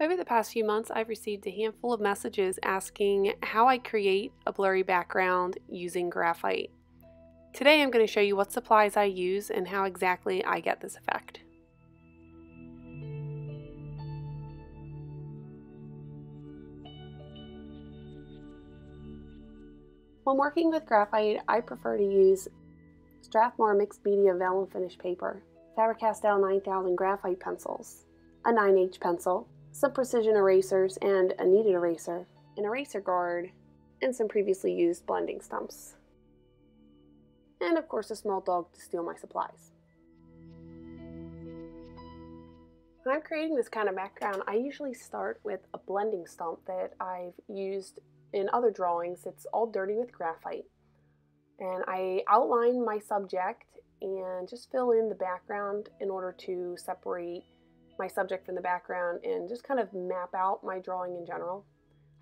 Over the past few months, I've received a handful of messages asking how I create a blurry background using graphite. Today I'm going to show you what supplies I use and how exactly I get this effect. When working with graphite, I prefer to use Strathmore mixed media vellum finish paper, FaberCastell 9000 graphite pencils, a 9H pencil, some precision erasers and a kneaded eraser, an eraser guard, and some previously used blending stumps. And of course a small dog to steal my supplies. When I'm creating this kind of background, I usually start with a blending stump that I've used in other drawings. It's all dirty with graphite. And I outline my subject and just fill in the background in order to separate my subject from the background and just kind of map out my drawing in general.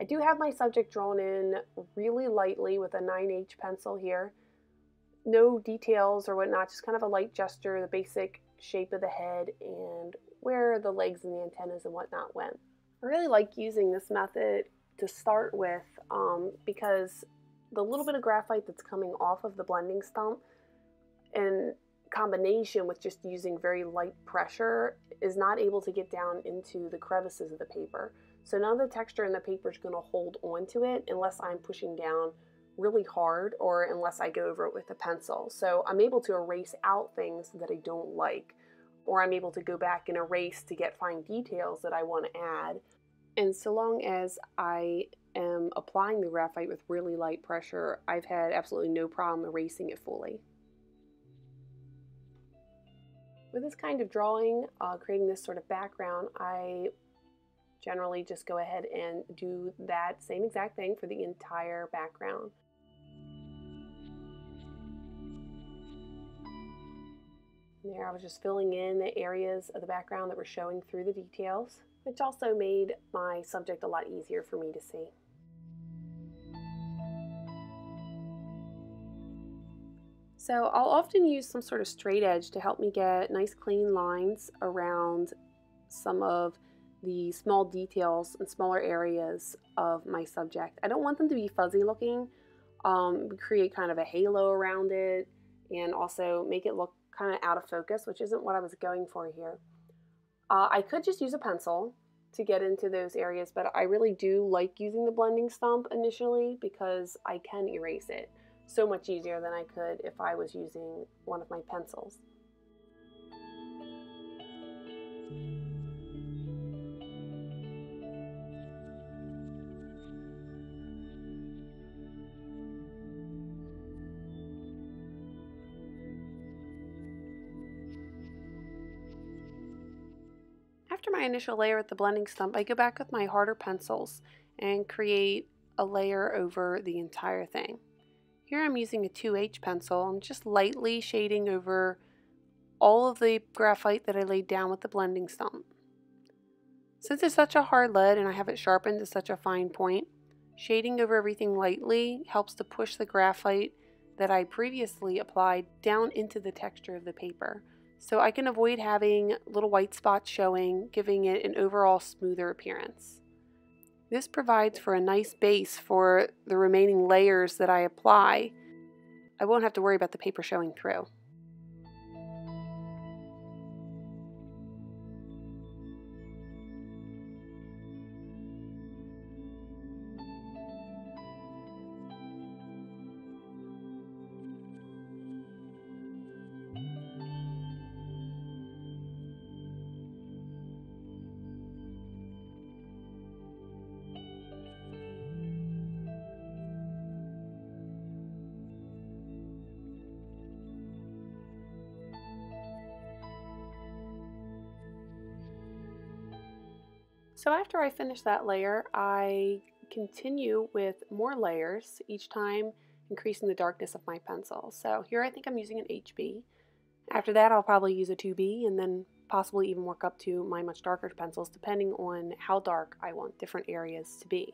I do have my subject drawn in really lightly with a 9H pencil here. No details or whatnot, just kind of a light gesture, the basic shape of the head and where the legs and the antennas and whatnot went. I really like using this method to start with because the little bit of graphite that's coming off of the blending stump in combination with just using very light pressure is not able to get down into the crevices of the paper. So none of the texture in the paper is going to hold onto it unless I'm pushing down really hard or unless I go over it with a pencil. So I'm able to erase out things that I don't like, or I'm able to go back and erase to get fine details that I want to add. And so long as I am applying the graphite with really light pressure, I've had absolutely no problem erasing it fully. With this kind of drawing, creating this sort of background, I generally just go ahead and do that same exact thing for the entire background. There I was just filling in the areas of the background that were showing through the details, which also made my subject a lot easier for me to see. So I'll often use some sort of straight edge to help me get nice clean lines around some of the small details and smaller areas of my subject. I don't want them to be fuzzy looking, create kind of a halo around it, and also make it look kind of out of focus, which isn't what I was going for here. I could just use a pencil to get into those areas, but I really do like using the blending stump initially because I can erase it so much easier than I could if I was using one of my pencils. After my initial layer with the blending stump, I go back with my harder pencils and create a layer over the entire thing. Here I'm using a 2H pencil. I'm just lightly shading over all of the graphite that I laid down with the blending stump. Since it's such a hard lead and I have it sharpened to such a fine point, shading over everything lightly helps to push the graphite that I previously applied down into the texture of the paper. So I can avoid having little white spots showing, giving it an overall smoother appearance. This provides for a nice base for the remaining layers that I apply. I won't have to worry about the paper showing through. So after I finish that layer, I continue with more layers, each time increasing the darkness of my pencil. So here I think I'm using an HB. After that I'll probably use a 2B and then possibly even work up to my much darker pencils depending on how dark I want different areas to be.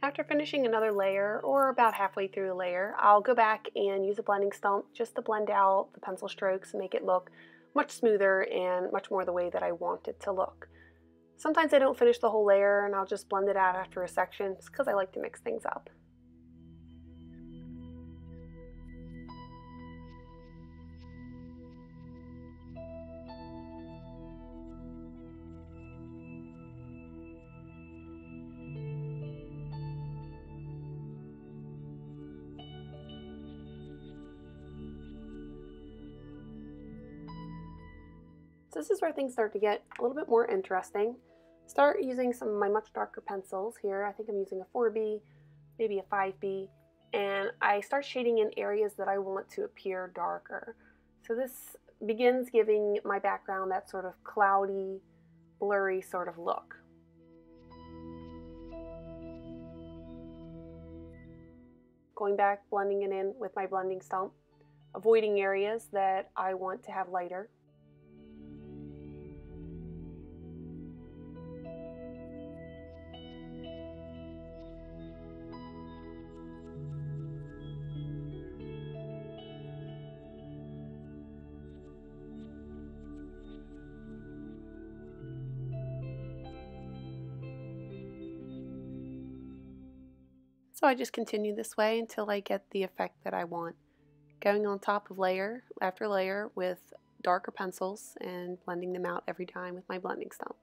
After finishing another layer, or about halfway through the layer, I'll go back and use a blending stump just to blend out the pencil strokes and make it look much smoother and much more the way that I want it to look. Sometimes I don't finish the whole layer and I'll just blend it out after a section just because I like to mix things up. So this is where things start to get a little bit more interesting. Start using some of my much darker pencils here. I think I'm using a 4B, maybe a 5B, and I start shading in areas that I want to appear darker. So this begins giving my background that sort of cloudy, blurry sort of look. Going back, blending it in with my blending stump, avoiding areas that I want to have lighter. So I just continue this way until I get the effect that I want. Going on top of layer after layer with darker pencils and blending them out every time with my blending stump.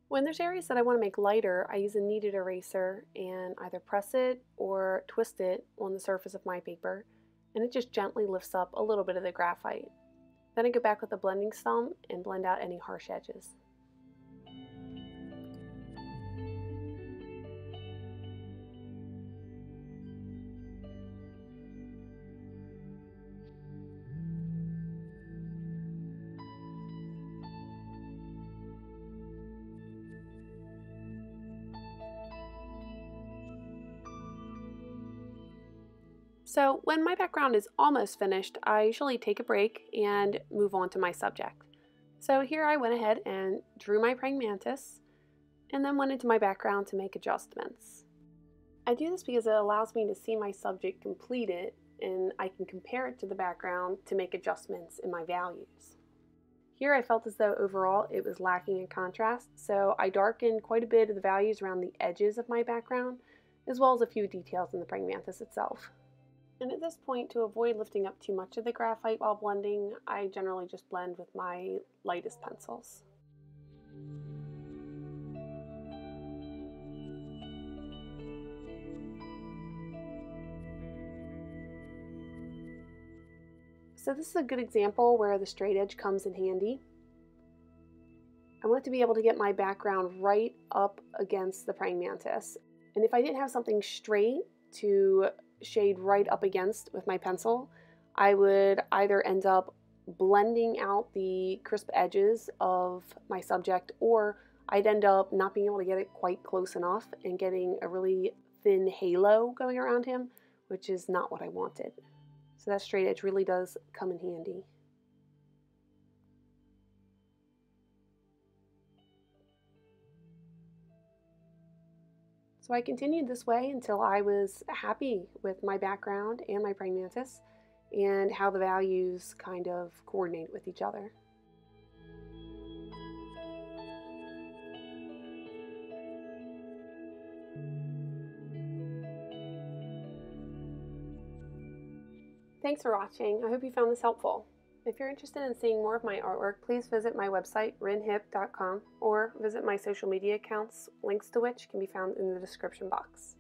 When there's areas that I want to make lighter, I use a kneaded eraser and either press it or twist it on the surface of my paper, and it just gently lifts up a little bit of the graphite. Then I go back with a blending stump and blend out any harsh edges. So when my background is almost finished, I usually take a break and move on to my subject. So here I went ahead and drew my praying mantis and then went into my background to make adjustments. I do this because it allows me to see my subject completed and I can compare it to the background to make adjustments in my values. Here I felt as though overall it was lacking in contrast, so I darkened quite a bit of the values around the edges of my background, as well as a few details in the praying mantis itself. And at this point, to avoid lifting up too much of the graphite while blending, I generally just blend with my lightest pencils. So this is a good example where the straight edge comes in handy. I want to be able to get my background right up against the praying mantis. And if I didn't have something straight to shade right up against with my pencil, I would either end up blending out the crisp edges of my subject, or I'd end up not being able to get it quite close enough and getting a really thin halo going around him, which is not what I wanted. So that straight edge really does come in handy. So I continued this way until I was happy with my background and my praying mantis and how the values kind of coordinate with each other. Thanks for watching. I hope you found this helpful. If you're interested in seeing more of my artwork, please visit my website, rinhipp.com, or visit my social media accounts, links to which can be found in the description box.